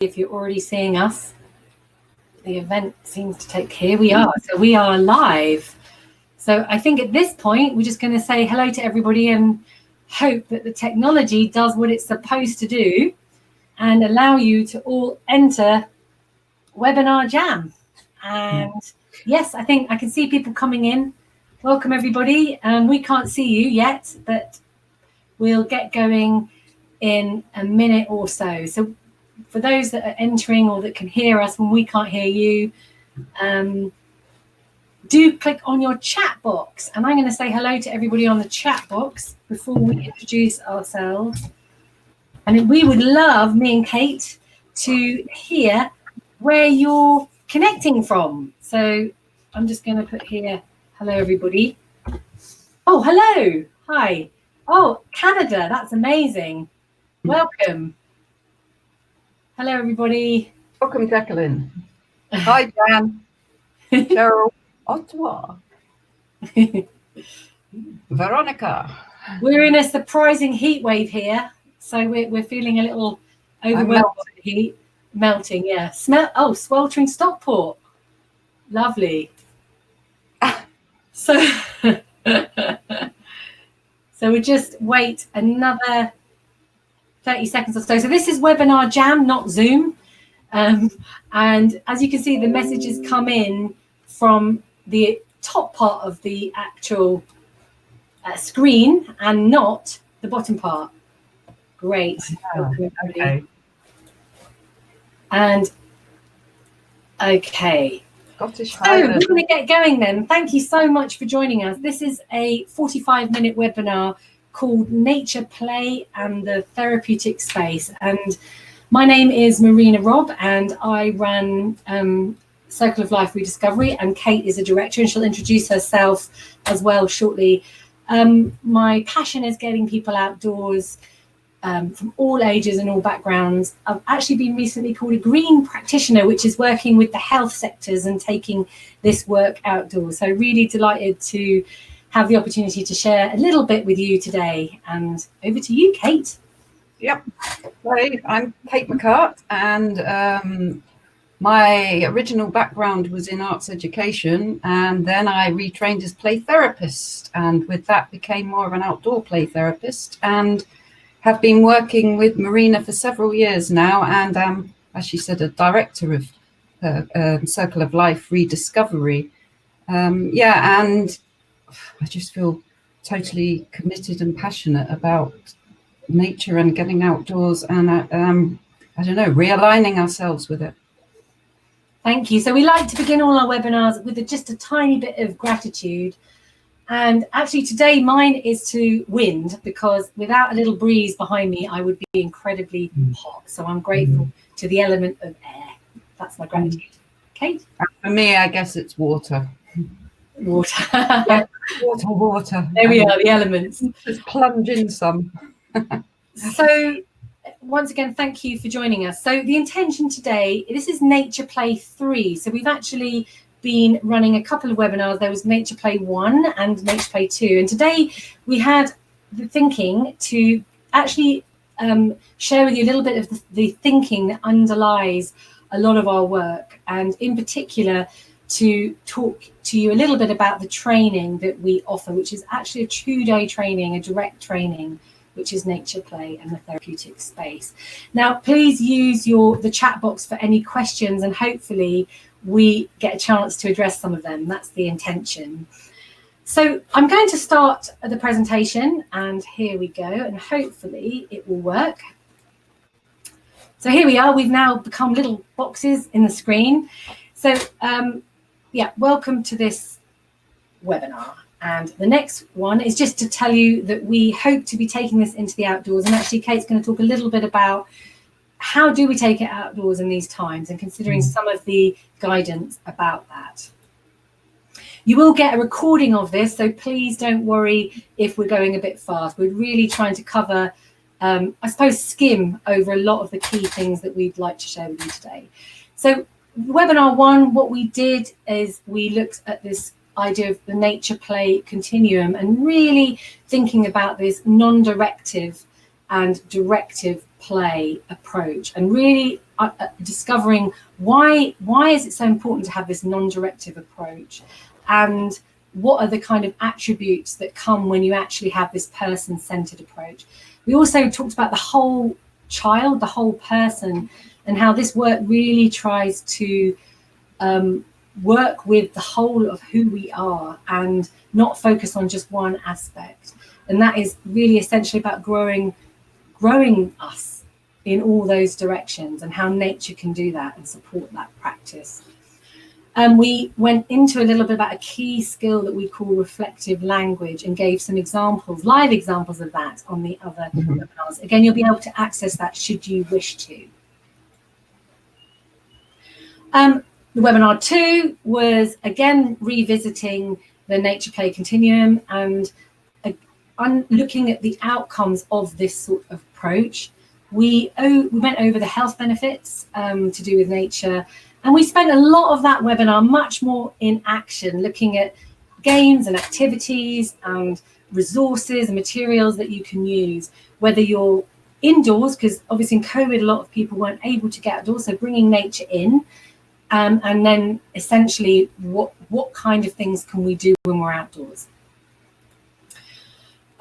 if you're already seeing us. The event seems to take, here we are. So we are live. So I think at this point, we're just going to say hello to everybody and hope that the technology does what it's supposed to do and allow you to all enter Webinar Jam. And yes, I think I can see people coming in. Welcome everybody. We can't see you yet, but we'll get going in a minute or so. So for those that are entering or that can hear us when we can't hear you, do click on your chat box. And I'm going to say hello to everybody on the chat box before we introduce ourselves. And we would love, me and Kate, to hear where you're connecting from. So I'm just going to put here, hello everybody. Oh, hello. Hi. Oh, Canada. That's amazing. Welcome. Hello, everybody. Welcome, Jacqueline. Hi, Jan. Cheryl. Ottawa. Veronica. We're in a surprising heat wave here, so we're feeling a little overwhelmed by the heat. Melting, yeah. Sweltering Stockport. Lovely. So, so we just wait another 30 seconds or so. So this is Webinar Jam, not Zoom. And as you can see, the messages come in from the top part of the actual screen and not the bottom part. Great. Okay. And okay. Scottish So we're going to get going then. Thank you so much for joining us. This is a 45-minute webinar called Nature Play and the Therapeutic Space. And my name is Marina Robb and I run Circle of Life Rediscovery, and Kate is a director and she'll introduce herself as well shortly. My passion is getting people outdoors from all ages and all backgrounds. I've actually been recently called a green practitioner, which is working with the health sectors and taking this work outdoors. So really delighted to have the opportunity to share a little bit with you today. And over to you, Kate. Yep. Hi, I'm Kate McCart, and my original background was in arts education, and then I retrained as play therapist, and with that became more of an outdoor play therapist, and have been working with Marina for several years now, and as she said, a director of Circle of Life Rediscovery. And I just feel totally committed and passionate about nature and getting outdoors and, I don't know, realigning ourselves with it. Thank you. So we like to begin all our webinars with just a tiny bit of gratitude. And actually today mine is to wind, because without a little breeze behind me, I would be incredibly hot. So I'm grateful to the element of air. That's my gratitude. Kate? For me, I guess it's water. Water. Yeah, water. There we are, the elements. Just plunge in some. So once again, thank you for joining us. So the intention today, this is Nature Play 3. So we've actually been running a couple of webinars. There was Nature Play 1 and Nature Play 2. And today we had the thinking to actually share with you a little bit of the thinking that underlies a lot of our work. And in particular, to talk to you a little bit about the training that we offer, which is actually a 2-day training, a direct training, which is Nature Play and the Therapeutic Space. Now, please use the chat box for any questions, and hopefully we get a chance to address some of them. That's the intention. So I'm going to start the presentation, and here we go, and hopefully it will work. So here we are. We've now become little boxes in the screen. So welcome to this webinar. And the next one is just to tell you that we hope to be taking this into the outdoors. And actually, Kate's going to talk a little bit about how do we take it outdoors in these times, and considering some of the guidance about that. You will get a recording of this, so please don't worry if we're going a bit fast. We're really trying to cover, I suppose, skim over a lot of the key things that we'd like to share with you today. So webinar 1, what we did is we looked at this idea of the nature play continuum and really thinking about this non-directive and directive play approach, and really discovering why is it so important to have this non-directive approach, and what are the kind of attributes that come when you actually have this person-centered approach. We also talked about the whole child, the whole person, and how this work really tries to work with the whole of who we are and not focus on just one aspect. And that is really essentially about growing us in all those directions, and how nature can do that and support that practice. We went into a little bit about a key skill that we call reflective language, and gave some examples, live examples of that on the other webinars. Again, you'll be able to access that should you wish to. The webinar 2 was again revisiting the nature play continuum and looking at the outcomes of this sort of approach. We went over the health benefits to do with nature, and we spent a lot of that webinar much more in action, looking at games and activities and resources and materials that you can use, whether you're indoors, because obviously in COVID a lot of people weren't able to get outdoors, so bringing nature in, and then essentially what kind of things can we do when we're outdoors.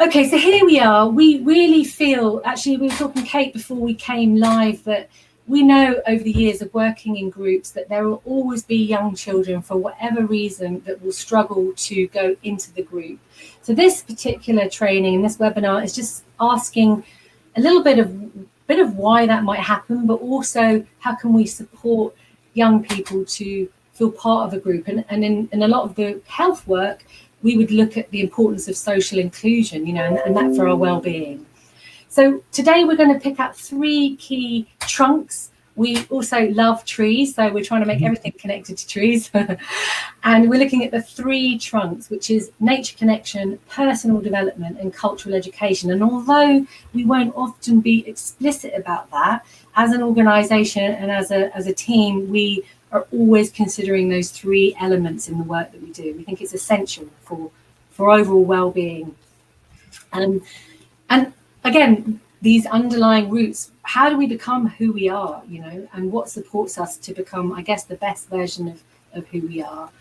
Okay, so here we are. We really feel, actually we were talking, Kate, before we came live, that we know over the years of working in groups that there will always be young children, for whatever reason, that will struggle to go into the group. So this particular training and this webinar is just asking a little bit of why that might happen, but also how can we support young people to feel part of a group. And in a lot of the health work, we would look at the importance of social inclusion, you know, and that for our well-being. So today we're going to pick out 3 key trunks. We also love trees, so we're trying to make everything connected to trees. And we're looking at the 3 trunks, which is nature connection, personal development, and cultural education. And although we won't often be explicit about that, as an organisation and as a team, we are always considering those 3 elements in the work that we do. We think it's essential for overall well-being. And again, these underlying roots, how do we become who we are, you know, and what supports us to become, I guess, the best version of who we are?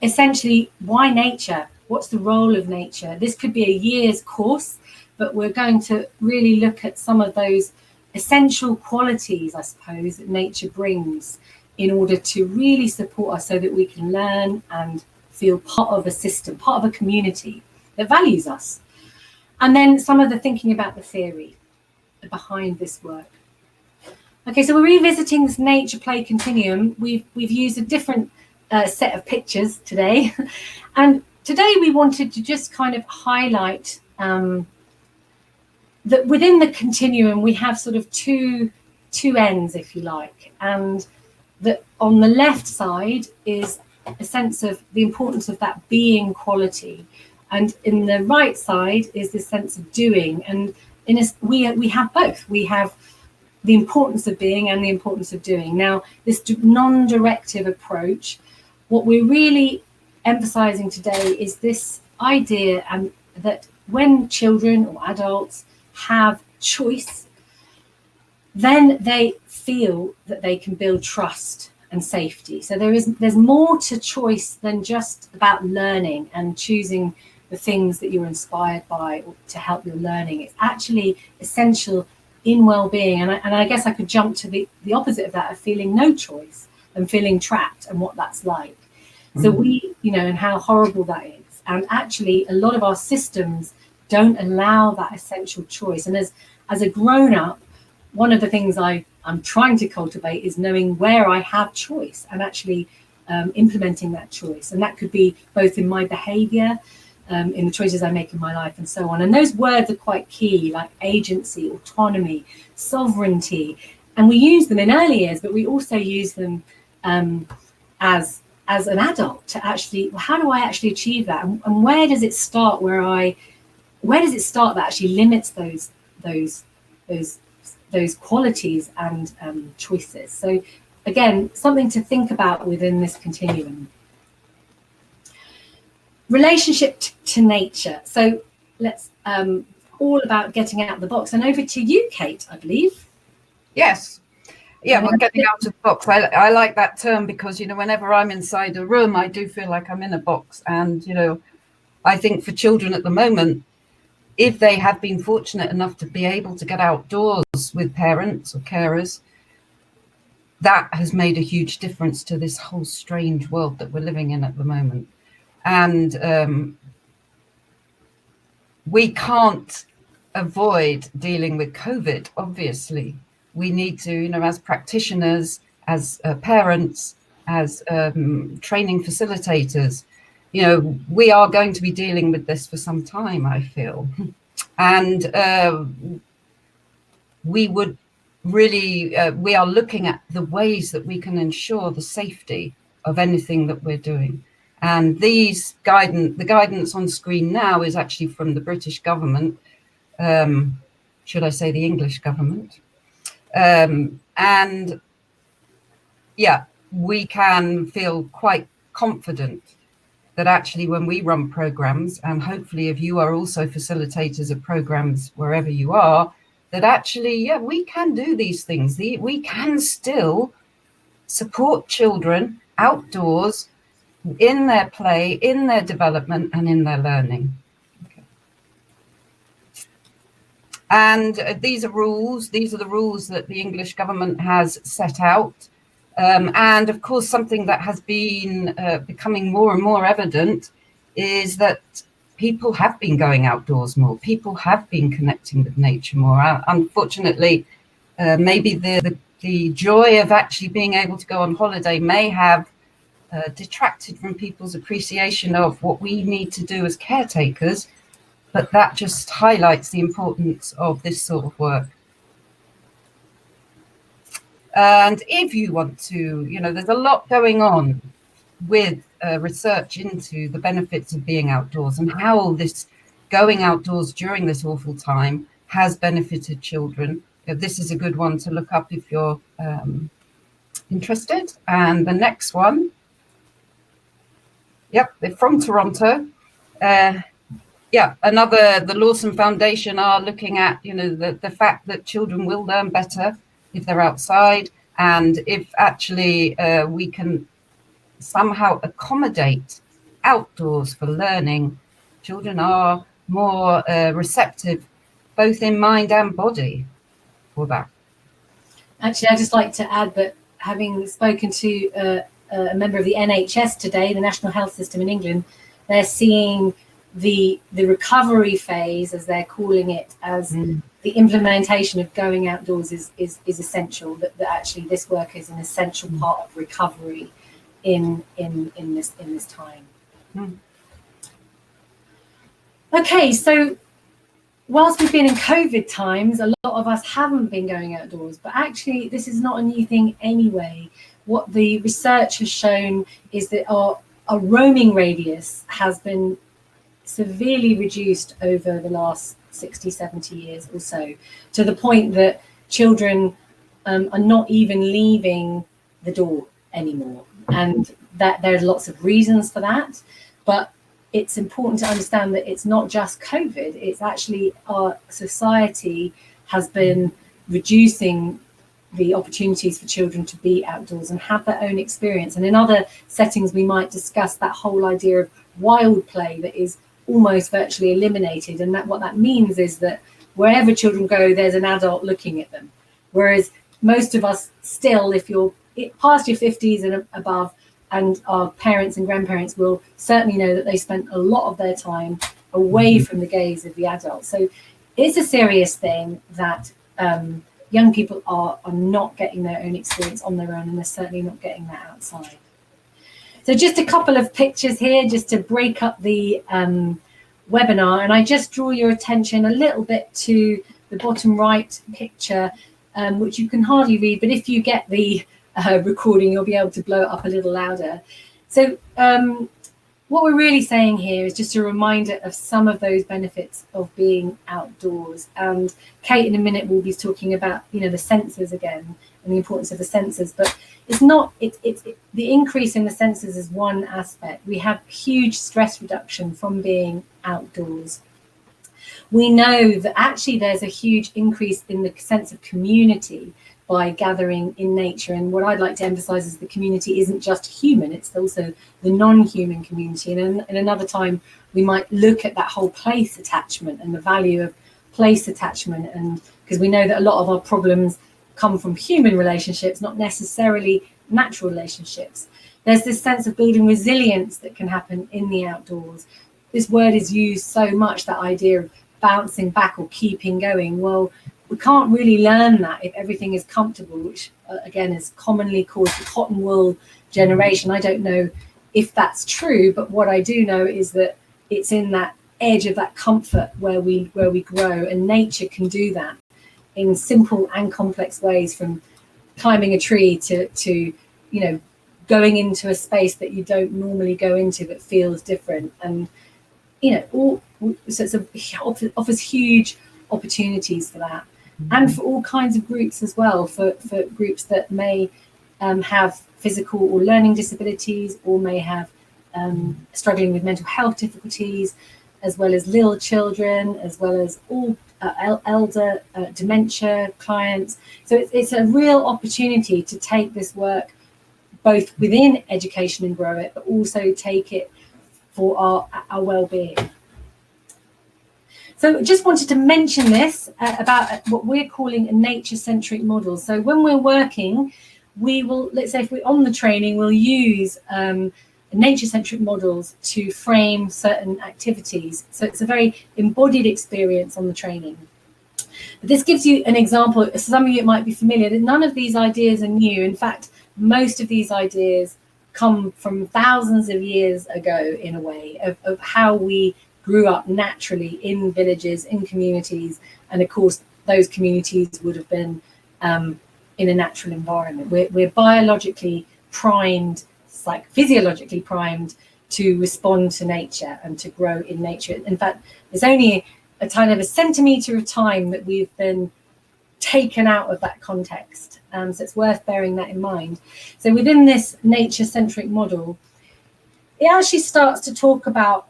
Essentially, why nature? What's the role of nature? This could be a year's course, but we're going to really look at some of those essential qualities, I suppose, that nature brings in order to really support us so that we can learn and feel part of a system, part of a community that values us. And then some of the thinking about the theory behind this work. Okay, so we're revisiting this nature play continuum. We've used a different set of pictures today. And today we wanted to just kind of highlight that within the continuum, we have sort of two ends, if you like. And that on the left side is a sense of the importance of that being quality. And in the right side is this sense of doing. And we have both. We have the importance of being and the importance of doing. Now, this non-directive approach, what we're really emphasizing today is this idea that when children or adults have choice, then they feel that they can build trust and safety. So there's more to choice than just about learning and choosing the things that you're inspired by to help your learning. It's actually essential in well-being. And I guess I could jump to the opposite of that, of feeling no choice and feeling trapped, and what that's like. So we, you know, and how horrible that is. And actually a lot of our systems don't allow that essential choice. And as a grown-up, one of the things I'm trying to cultivate is knowing where I have choice and actually implementing that choice. And that could be both in my behavior, in the choices I make in my life, and so on. And those words are quite key, like agency, autonomy, sovereignty. And we use them in early years, but we also use them as an adult to actually, well, how do I actually achieve that? And where does it start where does it start that actually limits those qualities and choices? So again, something to think about within this continuum. Relationship to nature. So let's all about getting out of the box. And over to you, Kate, I believe. Yes. Yeah, well, getting out of the box. I like that term because, whenever I'm inside a room, I do feel like I'm in a box. And, I think for children at the moment, if they have been fortunate enough to be able to get outdoors with parents or carers, that has made a huge difference to this whole strange world that we're living in at the moment. And we can't avoid dealing with COVID, obviously. We need to, as practitioners, as parents, as training facilitators, we are going to be dealing with this for some time, I feel. And we would really, we are looking at the ways that we can ensure the safety of anything that we're doing. And the guidance on screen now is actually from the British government, should I say the English government. And yeah, we can feel quite confident that actually when we run programs, and hopefully if you are also facilitators of programs wherever you are, that actually, yeah, we can do these things. We can still support children outdoors in their play, in their development, and in their learning. Okay. And these are rules. These are the rules that the English government has set out. And of course, something that has been becoming more and more evident is that people have been going outdoors more. People have been connecting with nature more. Unfortunately, maybe the joy of actually being able to go on holiday may have detracted from people's appreciation of what we need to do as caretakers, but that just highlights the importance of this sort of work. And if you want to, there's a lot going on with research into the benefits of being outdoors and how this going outdoors during this awful time has benefited children. This is a good one to look up if you're interested. And the next one, yep, they're from Toronto. The Lawson Foundation are looking at, the fact that children will learn better if they're outside, and if actually we can somehow accommodate outdoors for learning, children are more receptive, both in mind and body, for that. Actually, I'd just like to add that having spoken to a member of the NHS today, the National Health System in England, they're seeing the recovery phase, as they're calling it, as the implementation of going outdoors is essential. That actually this work is an essential part of recovery in this time. Okay, so whilst we've been in COVID times, a lot of us haven't been going outdoors, but actually this is not a new thing anyway. What the research has shown is that our roaming radius has been severely reduced over the last 60, 70 years or so, to the point that children are not even leaving the door anymore. And that there's lots of reasons for that, but it's important to understand that it's not just COVID, it's actually our society has been reducing the opportunities for children to be outdoors and have their own experience. And in other settings, we might discuss that whole idea of wild play that is almost virtually eliminated. And that what that means is that wherever children go, there's an adult looking at them. Whereas most of us still, if you're past your 50s and above, and our parents and grandparents will certainly know that they spent a lot of their time away from the gaze of the adult. So it's a serious thing that young people are not getting their own experience on their own, and they're certainly not getting that outside. So just a couple of pictures here just to break up the webinar, and I just draw your attention a little bit to the bottom right picture, which you can hardly read, but if you get the recording, you'll be able to blow it up a little louder. So what we're really saying here is just a reminder of some of those benefits of being outdoors. And Kate in a minute will be talking about, the senses again and the importance of the senses, but it's not, it's the increase in the senses is one aspect. We have huge stress reduction from being outdoors. We know that actually there's a huge increase in the sense of community by gathering in nature. And what I'd like to emphasize is the community isn't just human, it's also the non-human community. And in another time, we might look at that whole place attachment and the value of place attachment. And because we know that a lot of our problems come from human relationships, not necessarily natural relationships. There's this sense of building resilience that can happen in the outdoors. This word is used so much, that idea of bouncing back or keeping going. Well, we can't really learn that if everything is comfortable, which again is commonly called the cotton wool generation. I don't know if that's true, but what I do know is that it's in that edge of that comfort where we grow, and nature can do that in simple and complex ways, from climbing a tree to going into a space that you don't normally go into that feels different. And so it offers huge opportunities for that. And for all kinds of groups as well, for groups that may have physical or learning disabilities, or may have struggling with mental health difficulties, as well as little children, as well as all elder dementia clients. So it's a real opportunity to take this work both within education and grow it, but also take it for our well-being. So just wanted to mention this about what we're calling a nature-centric model. So when we're working, we will, let's say if we're on the training, we'll use nature-centric models to frame certain activities. So it's a very embodied experience on the training. But this gives you an example. Some of you might be familiar that none of these ideas are new. In fact, most of these ideas come from thousands of years ago, in a way, of how we grew up naturally in villages, in communities. And of course, those communities would have been in a natural environment. We're biologically primed, it's like physiologically primed to respond to nature and to grow in nature. In fact, there's only a kind of a centimetre of time that we've been taken out of that context. So it's worth bearing that in mind. So within this nature-centric model, it actually starts to talk about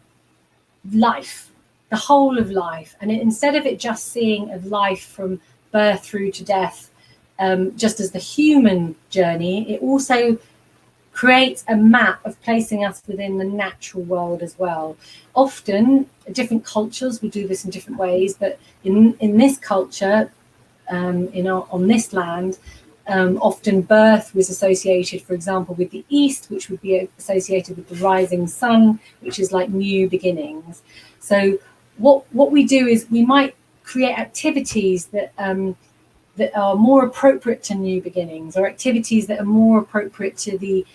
life, the whole of life. And instead of it just seeing of life from birth through to death, just as the human journey, it also creates a map of placing us within the natural world as well. Often, different cultures will do this in different ways, but in this culture, on this land, often birth was associated, for example, with the east, which would be associated with the rising sun, which is like new beginnings. So what we do is we might create activities that are more appropriate to new beginnings, or activities that are more appropriate to the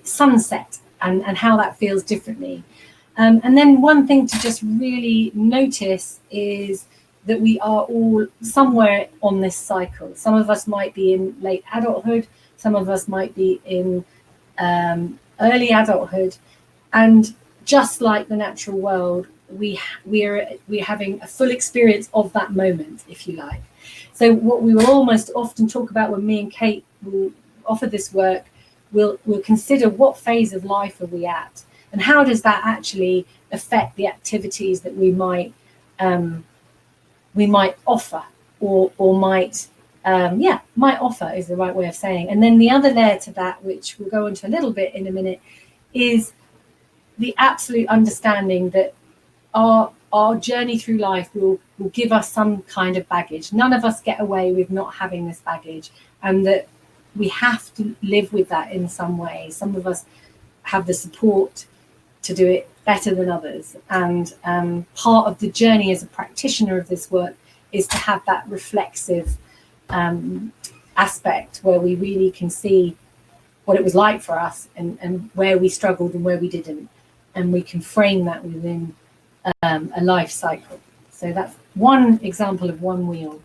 sunset and how that feels differently. And then one thing to just really notice is that we are all somewhere on this cycle. Some of us might be in late adulthood, some of us might be in early adulthood, and just like the natural world, we're having a full experience of that moment, if you like. So what we will almost often talk about when me and Kate will offer this work, we'll consider what phase of life are we at, and how does that actually affect the activities that we might offer, or might offer is the right way of saying. And then the other layer to that, which we'll go into a little bit in a minute, is the absolute understanding that our journey through life will give us some kind of baggage. None of us get away with not having this baggage, and that we have to live with that in some way. Some of us have the support to do it better than others, and part of the journey as a practitioner of this work is to have that reflexive aspect where we really can see what it was like for us, and where we struggled and where we didn't, and we can frame that within a life cycle. So that's one example of one wheel.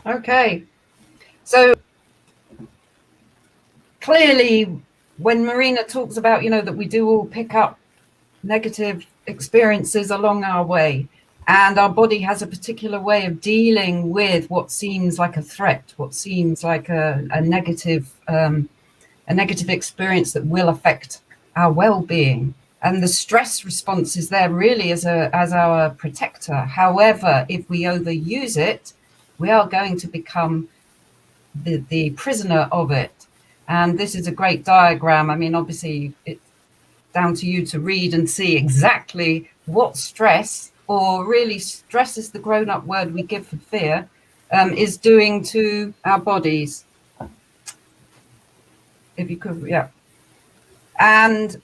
Okay, so clearly when Marina talks about, that we do all pick up negative experiences along our way, and our body has a particular way of dealing with what seems like a threat, what seems like a negative experience that will affect our well-being. And the stress response is there really as our protector. However, if we overuse it, we are going to become the prisoner of it. And this is a great diagram. I mean, obviously, it's down to you to read and see exactly what stress, or really stress is the grown-up word we give for fear, is doing to our bodies. If you could, yeah. And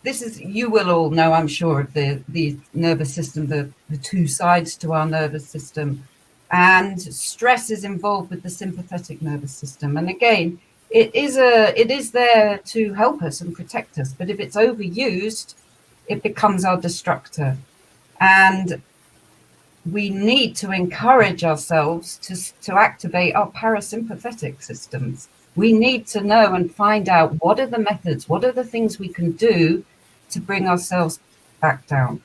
this is, you will all know, I'm sure, of the nervous system, the two sides to our nervous system. And stress is involved with the sympathetic nervous system. And again, it is there to help us and protect us. But if it's overused, it becomes our destructor. And we need to encourage ourselves to activate our parasympathetic systems. We need to know and find out what are the methods, what are the things we can do to bring ourselves back down.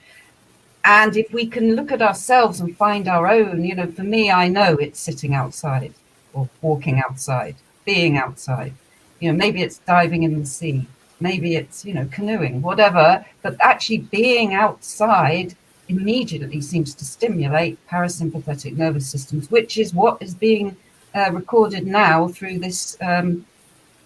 And if we can look at ourselves and find our own, you know, for me, I know it's sitting outside or walking outside, being outside. You know, maybe it's diving in the sea, maybe it's, you know, canoeing, whatever, but actually being outside immediately seems to stimulate parasympathetic nervous systems, which is what is being recorded now through this, you know,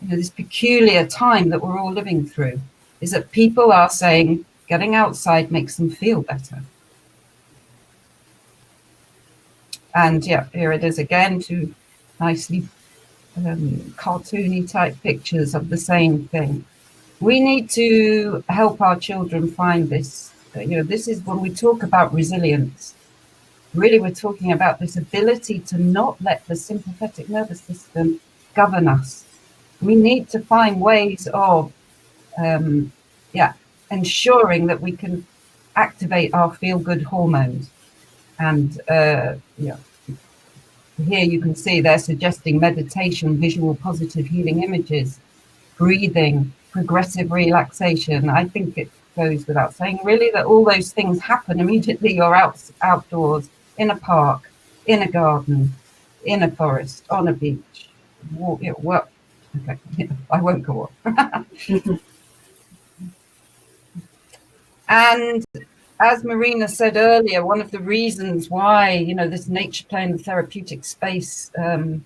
this peculiar time that we're all living through, is that people are saying getting outside makes them feel better. And yeah, here it is again, two nicely cartoony type pictures of the same thing. We need to help our children find this. You know, this is when we talk about resilience. Really, we're talking about this ability to not let the sympathetic nervous system govern us. We need to find ways of, ensuring that we can activate our feel-good hormones. And here you can see they're suggesting meditation, visual positive healing images, breathing, progressive relaxation. I think it goes without saying, really, that all those things happen immediately you're outdoors, in a park, in a garden, in a forest, on a beach. I won't go on. And as Marina said earlier, one of the reasons why, you know, this nature play in the therapeutic space kind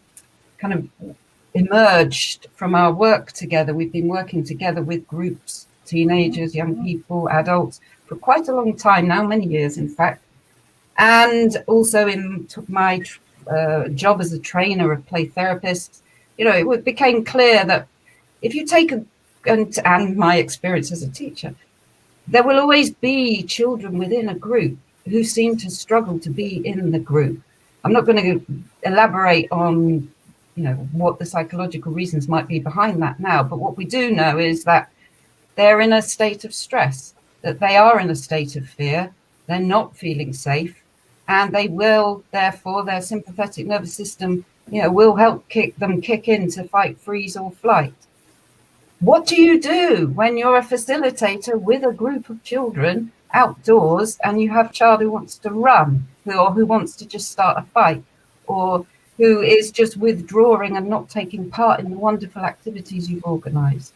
of emerged from our work together. We've been working together with groups, teenagers, young people, adults, for quite a long time now, many years, in fact. And also in my job as a trainer of play therapists, you know, it became clear that if you take and my experience as a teacher, there will always be children within a group who seem to struggle to be in the group. I'm not going to elaborate on, you know, what the psychological reasons might be behind that now, but what we do know is that they're in a state of stress, that they are in a state of fear, they're not feeling safe, and they will, therefore, their sympathetic nervous system, you know, will help kick in to fight, freeze, or flight. What do you do when you're a facilitator with a group of children outdoors and you have a child who wants to run, or who wants to just start a fight, or who is just withdrawing and not taking part in the wonderful activities you've organized?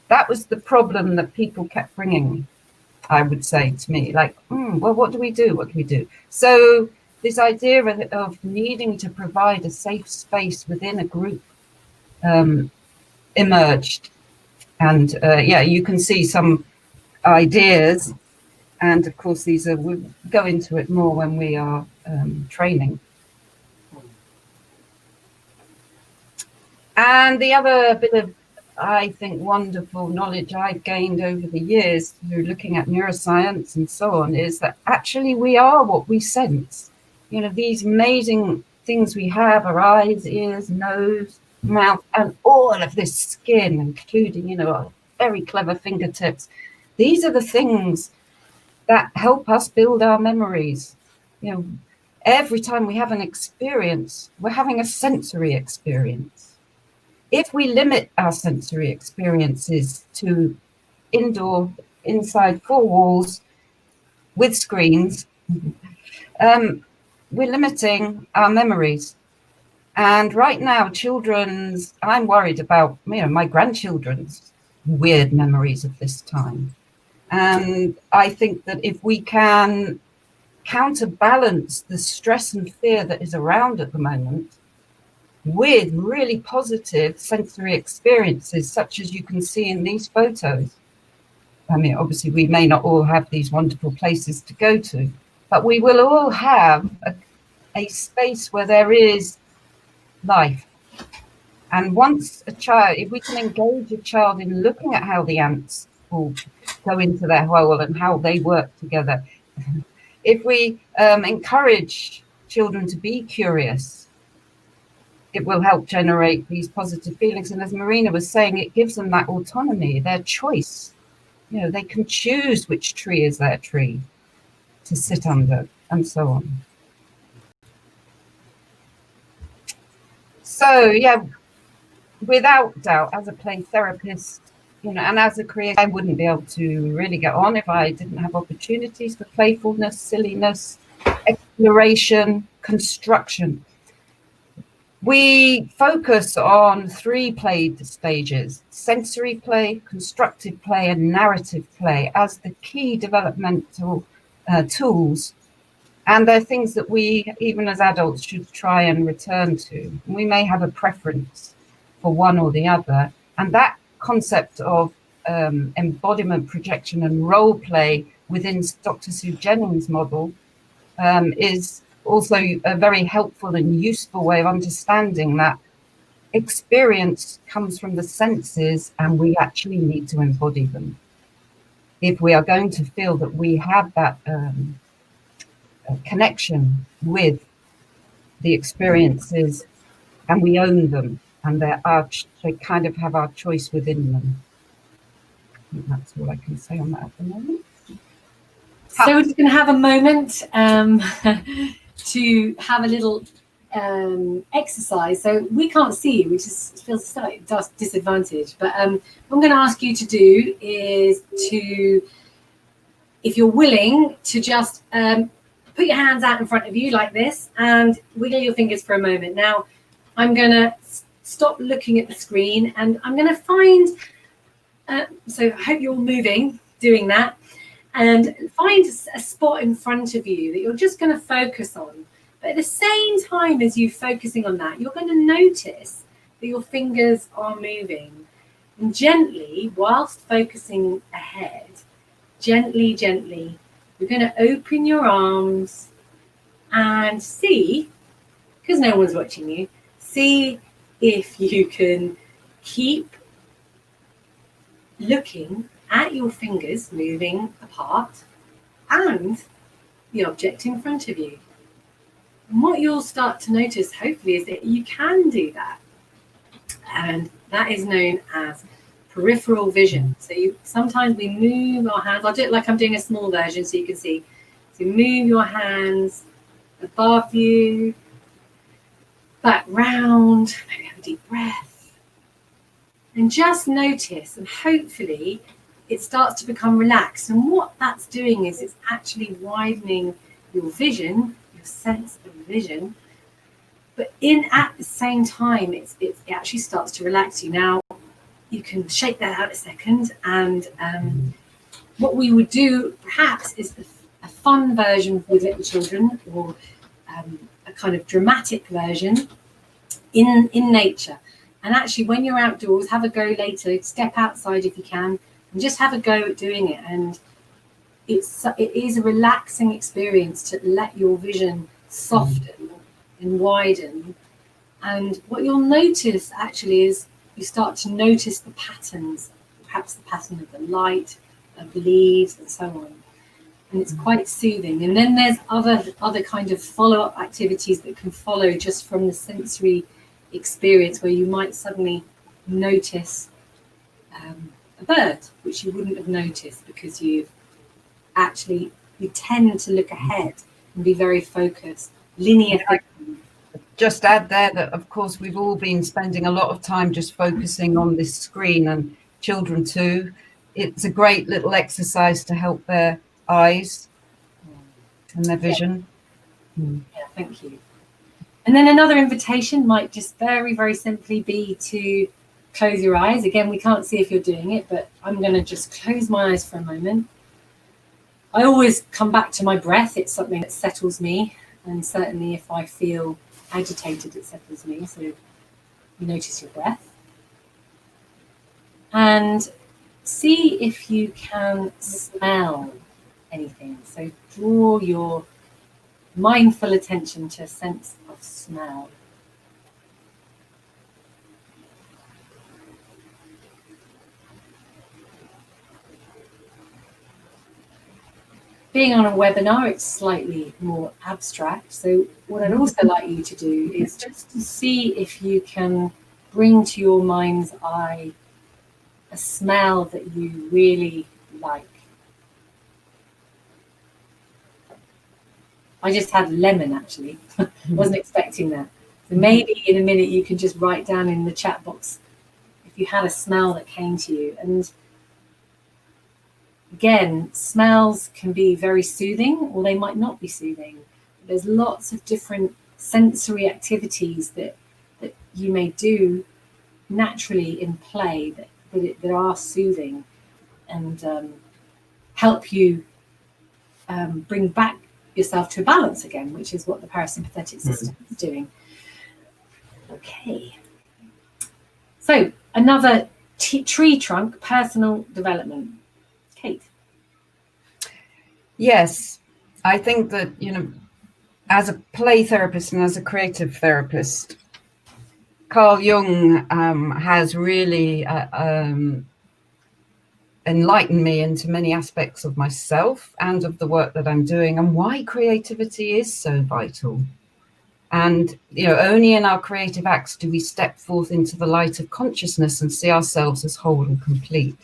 That was the problem that people kept bringing, I would say, to me, like, well, what do we do? What do we do? So this idea of needing to provide a safe space within a group emerged. And you can see some ideas. And of course, we'll go into it more when we are training. And the other bit of, I think, wonderful knowledge I've gained over the years through looking at neuroscience and so on is that actually we are what we sense. You know, these amazing things we have, our eyes, ears, nose, mouth, and all of this skin, including, you know, our very clever fingertips. These are the things that help us build our memories. You know, every time we have an experience, we're having a sensory experience. If we limit our sensory experiences to inside four walls with screens, we're limiting our memories. And right now, I'm worried about, you know, my grandchildren's weird memories of this time. And I think that if we can counterbalance the stress and fear that is around at the moment with really positive sensory experiences, such as you can see in these photos. I mean, obviously, we may not all have these wonderful places to go to, but we will all have a space where there is life. And once a child, if we can engage a child in looking at how the ants will go into their hole and how they work together, if we encourage children to be curious, it will help generate these positive feelings. And as Marina was saying, it gives them that autonomy, their choice. You know, they can choose which tree is their tree to sit under, and so on. So, yeah, without doubt, as a play therapist, you know, and as a creator, I wouldn't be able to really get on if I didn't have opportunities for playfulness, silliness, exploration, construction. We focus on 3 play stages: sensory play, constructive play, and narrative play as the key developmental tools. And they're things that we, even as adults, should try and return to. We may have a preference for one or the other. And that concept of embodiment, projection, and role play within Dr. Sue Jennings' model is also a very helpful and useful way of understanding that experience comes from the senses and we actually need to embody them. If we are going to feel that we have that connection with the experiences and we own them and they kind of have our choice within them. I think that's all I can say on that at the moment. So we're just going to have a moment to have a little exercise. So we can't see you, which feels slightly disadvantaged. But what I'm going to ask you to do is to, if you're willing, to just put your hands out in front of you like this and wiggle your fingers for a moment. Now, I'm going to stop looking at the screen and I'm going to find, so I hope you're moving, doing that. And find a spot in front of you that you're just going to focus on. But at the same time as you focusing on that, you're going to notice that your fingers are moving. And gently, whilst focusing ahead, gently, gently, you're going to open your arms and see, because no one's watching you, see if you can keep looking at your fingers moving apart and the object in front of you. And what you'll start to notice, hopefully, is that you can do that. And that is known as peripheral vision. So sometimes we move our hands. I'll do it like I'm doing a small version so you can see. So move your hands above you, back round, maybe have a deep breath. And just notice, and hopefully, it starts to become relaxed. And what that's doing is it's actually widening your vision, your sense of vision. But at the same time, it actually starts to relax you. Now, you can shake that out a second. And what we would do perhaps is a fun version with little children, or a kind of dramatic version in nature. And actually, when you're outdoors, have a go later, step outside if you can, and just have a go at doing it. And it is a relaxing experience to let your vision soften and widen. And what you'll notice actually is you start to notice the patterns, perhaps the pattern of the light, of the leaves, and so on. And it's quite soothing. And then there's other kind of follow-up activities that can follow just from the sensory experience, where you might suddenly notice a bird, which you wouldn't have noticed because you tend to look ahead and be very focused, linear thinking. Just add there that, of course, we've all been spending a lot of time just focusing on this screen, and children too. It's a great little exercise to help their eyes and their vision. Yeah, thank you. And then another invitation might just very, very simply be to close your eyes. Again, we can't see if you're doing it, but I'm going to just close my eyes for a moment. I always come back to my breath. It's something that settles me. And certainly if I feel agitated, it settles me. So you notice your breath. And see if you can smell anything. So draw your mindful attention to a sense of smell. Being on a webinar, it's slightly more abstract. So what I'd also like you to do is just to see if you can bring to your mind's eye a smell that you really like. I just had lemon, actually. Wasn't expecting that. So maybe in a minute you can just write down in the chat box if you had a smell that came to you. And again, smells can be very soothing, or they might not be soothing. There's lots of different sensory activities that you may do naturally in play that are soothing and help you bring back yourself to a balance again, which is what the parasympathetic system is doing. Okay. So another tree trunk, personal development. Kate. Yes, I think that, as a play therapist and as a creative therapist, Carl Jung has really enlightened me into many aspects of myself and of the work that I'm doing, and why creativity is so vital. And, only in our creative acts do we step forth into the light of consciousness and see ourselves as whole and complete.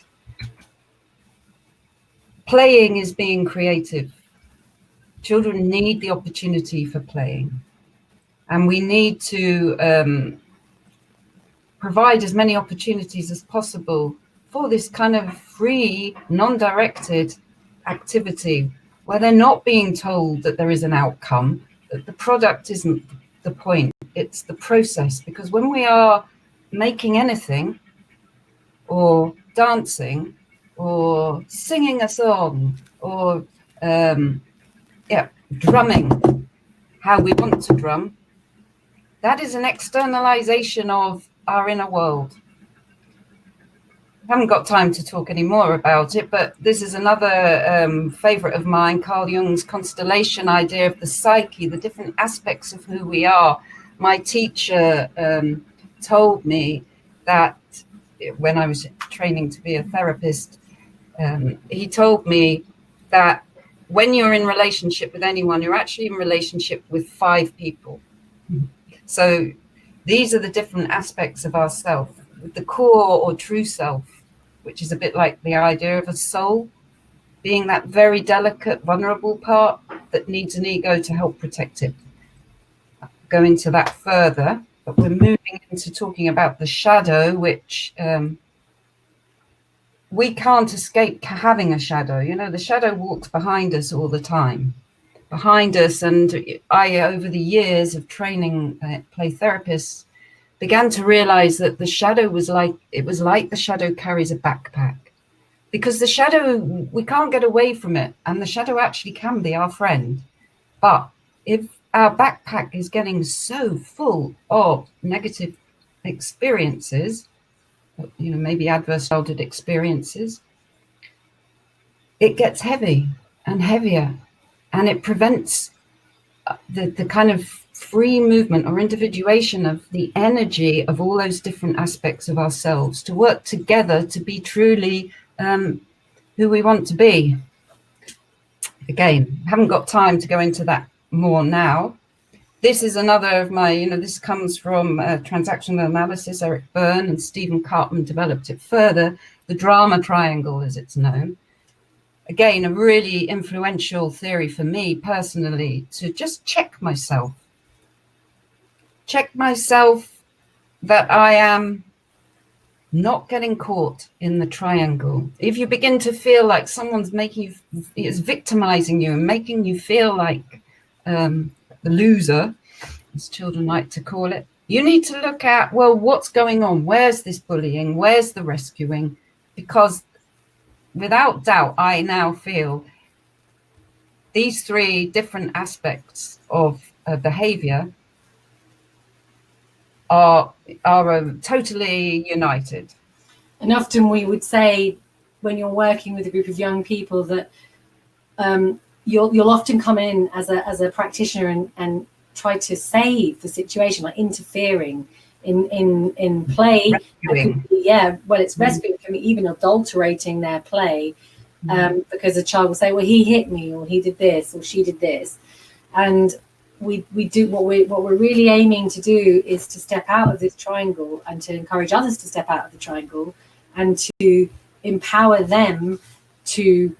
Playing is being creative. Children need the opportunity for playing. And we need to provide as many opportunities as possible for this kind of free, non-directed activity where they're not being told that there is an outcome, that the product isn't the point, it's the process. Because when we are making anything or dancing or singing a song or drumming how we want to drum, that is an externalization of our inner world. I haven't got time to talk any more about it, but this is another favorite of mine, Carl Jung's constellation idea of the psyche, the different aspects of who we are. My teacher told me that when I was training to be a therapist, he told me that when you're in relationship with anyone, you're actually in relationship with 5 people. So these are the different aspects of ourself. The core or true self, which is a bit like the idea of a soul, being that very delicate, vulnerable part that needs an ego to help protect it. I'll go into that further, but we're moving into talking about the shadow, which we can't escape having a shadow. The shadow walks behind us all the time. Behind us, and I, over the years of training play therapists, began to realize that the shadow was like the shadow carries a backpack, because the shadow, we can't get away from it, and the shadow actually can be our friend. But if our backpack is getting so full of negative experiences, maybe adverse childhood experiences, it gets heavy and heavier, and it prevents the kind of free movement or individuation of the energy of all those different aspects of ourselves to work together to be truly who we want to be. Again, haven't got time to go into that more now. This is another of my, this comes from transactional analysis. Eric Byrne and Stephen Cartman developed it further, the drama triangle as it's known. Again, a really influential theory for me personally, to just check myself. Check myself that I am not getting caught in the triangle. If you begin to feel like someone's is victimizing you and making you feel like the loser, as children like to call it, you need to look at, well, what's going on? Where's this bullying? Where's the rescuing? Because without doubt, I now feel these three different aspects of behavior are totally united. And often we would say, when you're working with a group of young people, that you'll often come in as a practitioner and try to save the situation, like interfering in play. Rescuing. It's rescuing, can be even adulterating their play, because a child will say, well, he hit me, or he did this, or she did this. And we do what we're really aiming to do is to step out of this triangle and to encourage others to step out of the triangle and to empower them to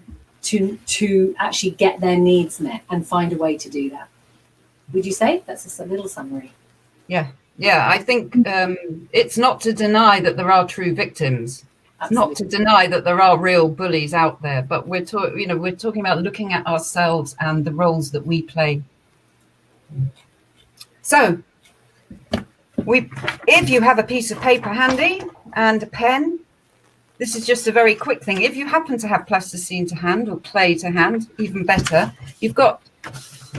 actually get their needs met and find a way to do that. Would you say that's a little summary? Yeah, I think it's not to deny that there are true victims. Absolutely. Not to deny that there are real bullies out there, but we're talking about looking at ourselves and the roles that we play. So, if you have a piece of paper handy and a pen, this is just a very quick thing. If you happen to have plasticine to hand or clay to hand, even better.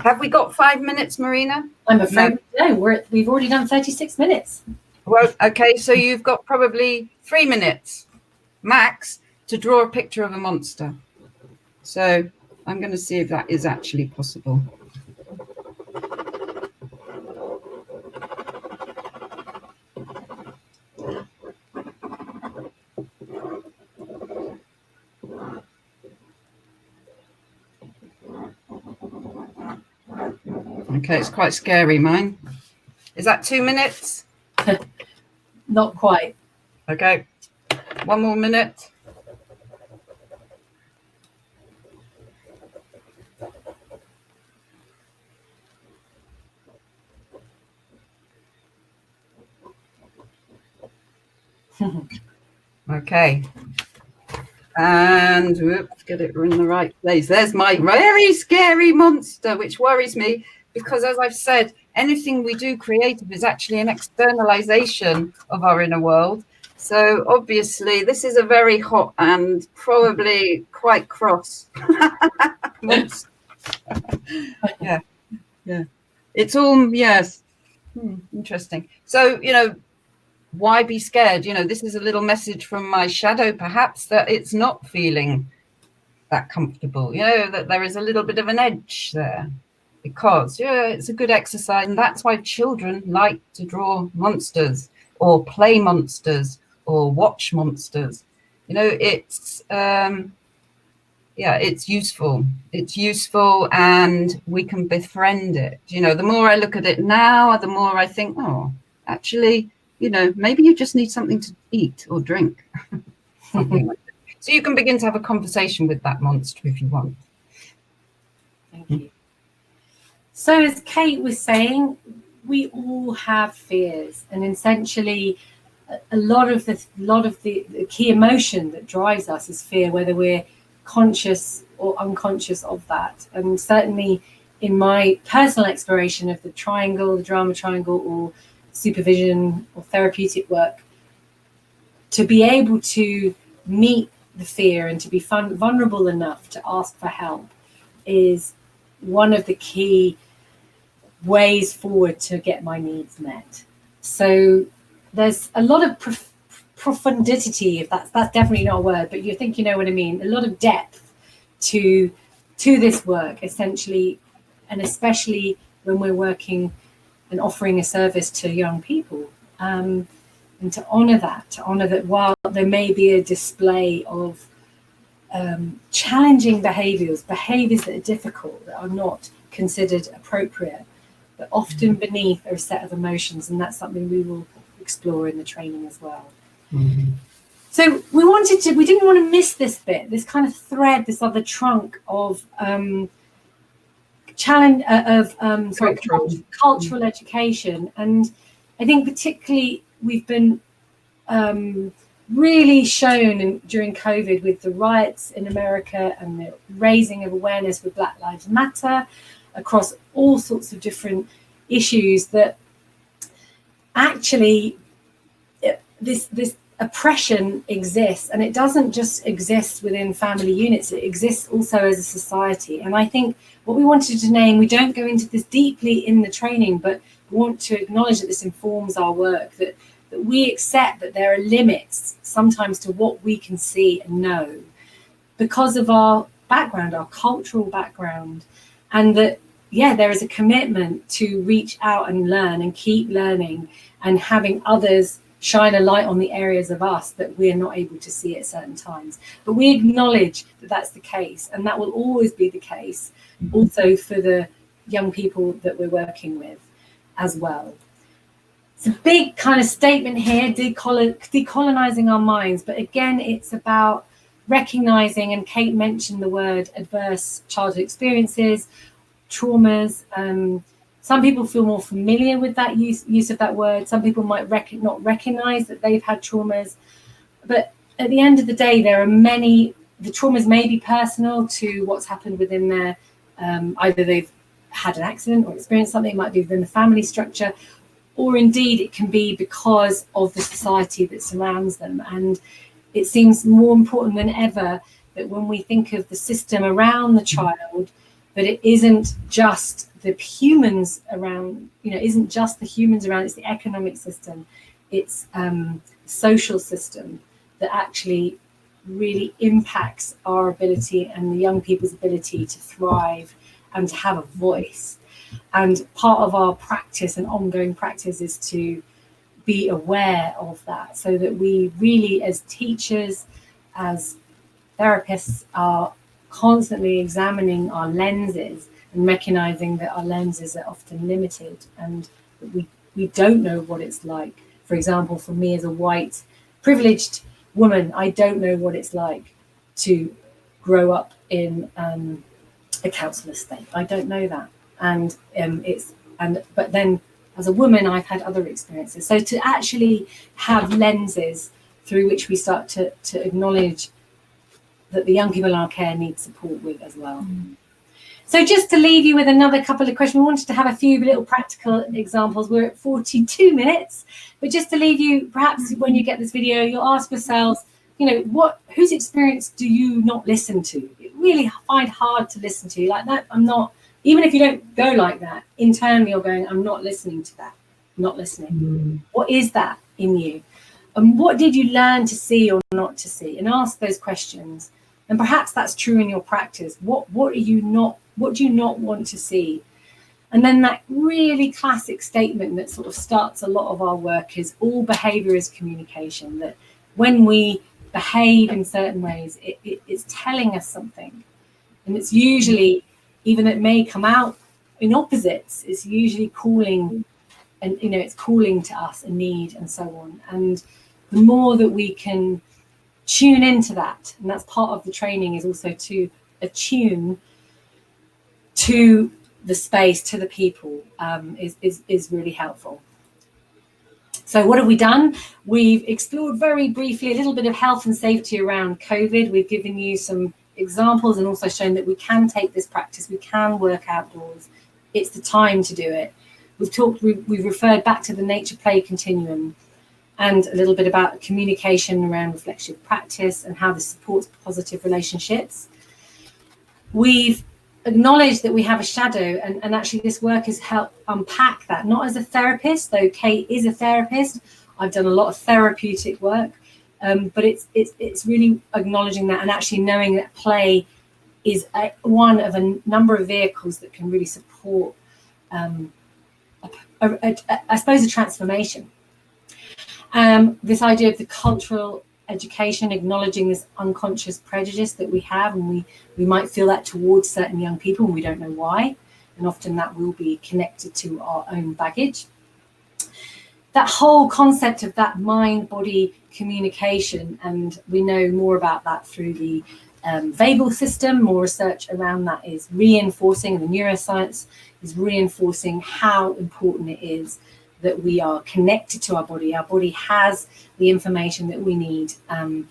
Have we got 5 minutes, Marina? I'm afraid no. We've already done 36 minutes. Well, okay, so you've got probably 3 minutes max to draw a picture of a monster. So I'm going to see if that is actually possible. Okay, it's quite scary, mine. Is that 2 minutes? Not quite. Okay, 1 more minute. Okay. And whoops, get it in the right place. There's my very scary monster, which worries me because, as I've said, anything we do creative is actually an externalization of our inner world. So obviously this is a very hot and probably quite cross monster. Yeah. It's all, yes. Interesting. So, why be scared? This is a little message from my shadow, perhaps, that it's not feeling that comfortable, that there is a little bit of an edge there, because it's a good exercise. And that's why children like to draw monsters or play monsters or watch monsters. It's it's useful. It's useful, and we can befriend it. The more I look at it now, the more I think, oh, actually, maybe you just need something to eat or drink. Something like that. So you can begin to have a conversation with that monster if you want. Thank you. So as Kate was saying, we all have fears, and essentially a lot of the key emotion that drives us is fear, whether we're conscious or unconscious of that. And certainly in my personal exploration of the triangle, the drama triangle, or supervision or therapeutic work, to be able to meet the fear and to be vulnerable enough to ask for help is one of the key ways forward to get my needs met. So there's a lot of profundity, if that's definitely not a word, but you think you know what I mean, a lot of depth to this work, essentially, and especially when we're working and offering a service to young people, and to honor that while there may be a display of challenging behaviors that are difficult, that are not considered appropriate, but often beneath are a set of emotions, and that's something we will explore in the training as well. Mm-hmm. So we didn't want to miss this bit, this kind of thread, this other trunk of cultural education. And I think particularly we've been really shown during COVID with the riots in America and the raising of awareness with Black Lives Matter across all sorts of different issues, that actually this oppression exists, and it doesn't just exist within family units, it exists also as a society. And I think what we wanted to name, we don't go into this deeply in the training, but we want to acknowledge that this informs our work, that we accept that there are limits sometimes to what we can see and know because of our background, our cultural background, and that, yeah, there is a commitment to reach out and learn and keep learning and having others shine a light on the areas of us that we're not able to see at certain times. But we acknowledge that that's the case, and that will always be the case also for the young people that we're working with as well. It's a big kind of statement here, decolonizing our minds, but again, it's about recognizing, and Kate mentioned the word adverse childhood experiences, traumas. Some people feel more familiar with that use of that word. Some people might not recognize that they've had traumas. But at the end of the day, there are many, the traumas may be personal to what's happened within their, either they've had an accident or experienced something, it might be within the family structure, or indeed it can be because of the society that surrounds them. And it seems more important than ever that when we think of the system around the child, that it isn't just the humans around, isn't just the humans around, it's the economic system, it's social system that actually really impacts our ability and the young people's ability to thrive and to have a voice. And part of our practice and ongoing practice is to be aware of that, so that we really, as teachers, as therapists, are constantly examining our lenses and recognizing that our lenses are often limited and that we don't know what it's like. For example, for me as a white privileged woman, I don't know what it's like to grow up in a council estate. I don't know that. But then as a woman, I've had other experiences. So to actually have lenses through which we start to acknowledge that the young people in our care need support with as well. So just to leave you with another couple of questions, we wanted to have a few little practical examples. We're at 42 minutes, but just to leave you, perhaps when you get this video, you'll ask yourselves, whose experience do you not listen to? You really find hard to listen to. Like that, I'm not, even if you don't go like that, internally you're going, I'm not listening to that, not listening. What is that in you? And what did you learn to see or not to see? And ask those questions. And perhaps that's true in your practice. What do you not want to see? And then that really classic statement that sort of starts a lot of our work is all behavior is communication, that when we behave in certain ways, it's telling us something. And it's usually, even it may come out in opposites, it's usually calling, and it's calling to us a need and so on. And the more that we can tune into that, and that's part of the training, is also to attune to the space, to the people, is really helpful. So what have we done? We've explored very briefly a little bit of health and safety around COVID. We've given you some examples and also shown that we can take this practice, we can work outdoors. It's the time to do it. We've referred back to the nature play continuum and a little bit about communication around reflexive practice and how this supports positive relationships. We've acknowledged that we have a shadow, and actually this work has helped unpack that, not as a therapist, though Kate is a therapist. I've done a lot of therapeutic work, but it's really acknowledging that and actually knowing that play is one of a number of vehicles that can really support, I suppose, a transformation. This idea of the cultural education, acknowledging this unconscious prejudice that we have, and we might feel that towards certain young people and we don't know why, and often that will be connected to our own baggage. That whole concept of that mind-body communication, and we know more about that through the vagal system. More research around that is reinforcing, and the neuroscience is reinforcing how important it is that we are connected to our body. Our body has the information that we need and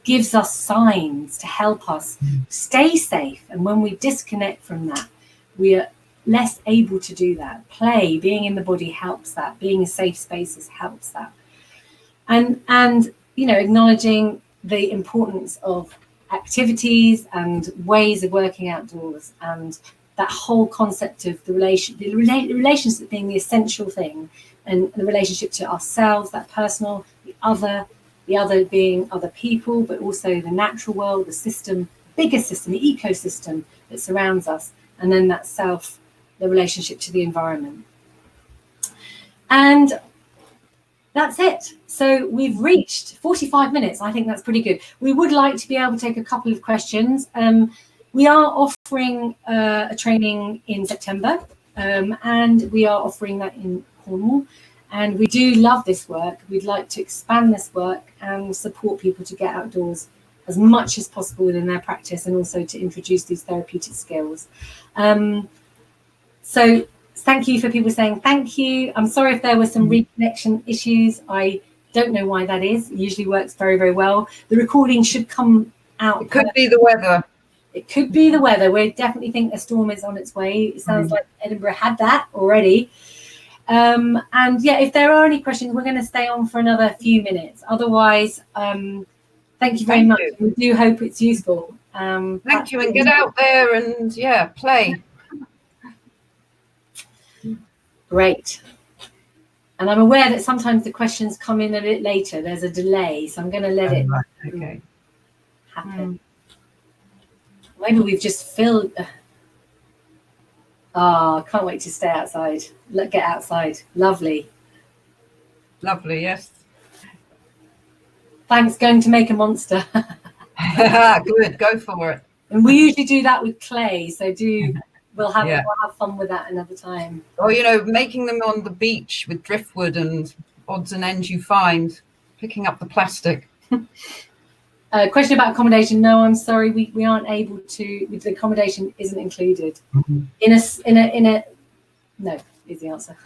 gives us signs to help us stay safe. And when we disconnect from that, we are less able to do that. Play, being in the body helps that. Being in safe spaces helps that. And acknowledging the importance of activities and ways of working outdoors, and that whole concept of the relationship being the essential thing, and the relationship to ourselves, that personal, the other being other people, but also the natural world, the system, bigger system, the ecosystem that surrounds us, and then that self, the relationship to the environment. And that's it. So we've reached 45 minutes. I think that's pretty good. We would like to be able to take a couple of questions. We are offering a training in September, and we are offering that in Cornwall. And we do love this work. We'd like to expand this work and support people to get outdoors as much as possible within their practice, and also to introduce these therapeutic skills. So thank you for people saying thank you. I'm sorry if there were some reconnection issues. I don't know why that is. It usually works very, very well. The recording should come out. It could be the weather. It could be the weather. We definitely think a storm is on its way. It sounds like Edinburgh had that already. And yeah, if there are any questions, we're going to stay on for another few minutes. Otherwise, thank you very much. We do hope it's useful. Thank you, and get out there and play. Great. And I'm aware that sometimes the questions come in a bit later. There's a delay, so I'm going to let it happen. Maybe we've just filled. I can't wait to stay outside. Get outside. Lovely. Lovely, yes. Thanks, going to make a monster. Good, go for it. And we usually do that with clay, so we'll have fun with that another time. Or making them on the beach with driftwood and odds and ends you find, picking up the plastic. Question about accommodation. No, I'm sorry, we aren't able to. The accommodation isn't included. In a no is the answer.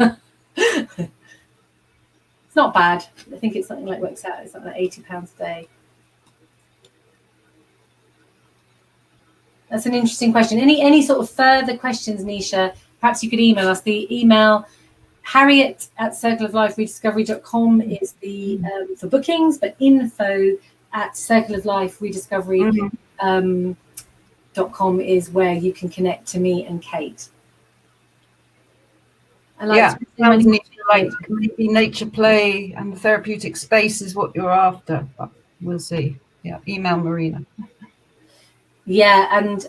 It's not bad. I think it's something like works out. It's something like £80 a day. That's an interesting question. Any sort of further questions, Nisha? Perhaps you could email us. The email harriet@circleofliferediscovery.com is the for bookings, but info@circleofliferediscovery.com is where you can connect to me and Kate. Maybe nature play and the therapeutic space is what you're after, but we'll see. Yeah, email Marina. Yeah, and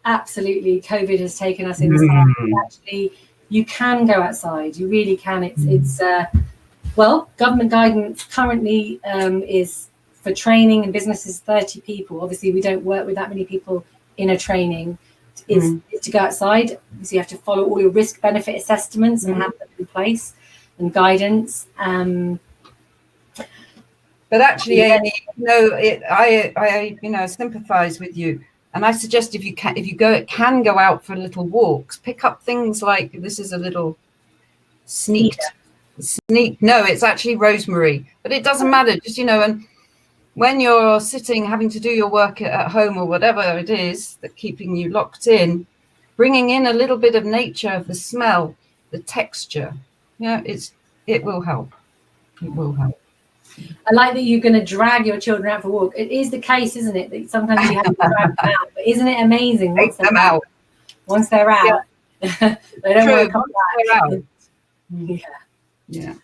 absolutely, COVID has taken us inside. Actually, you can go outside. You really can. It's government guidance currently is for training and businesses 30 people. Obviously, we don't work with that many people in a training. Is to go outside. So you have to follow all your risk benefit assessments and have them in place, and guidance. But actually, Amy, I sympathise with you, and I suggest if you can go out for little walks, pick up things like this is a little sneak. No, it's actually rosemary, but it doesn't matter. Just and when you're sitting having to do your work at home or whatever it is that keeping you locked in, bringing in a little bit of nature, the smell, the texture, it will help. It will help. I like that you're going to drag your children out for a walk. It is the case, isn't it, that sometimes you have to drag them out. But isn't it amazing once they're out? Once they're out, they don't want to come back. Yeah.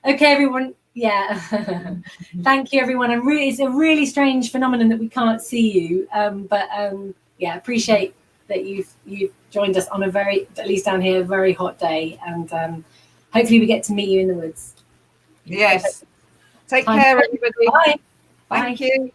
Okay, everyone. Yeah. Thank you, everyone. It's a really strange phenomenon that we can't see you. But appreciate that you've joined us on at least down here, a very hot day. And hopefully we get to meet you in the woods. Yes. Take care, everybody. Bye. Thank you.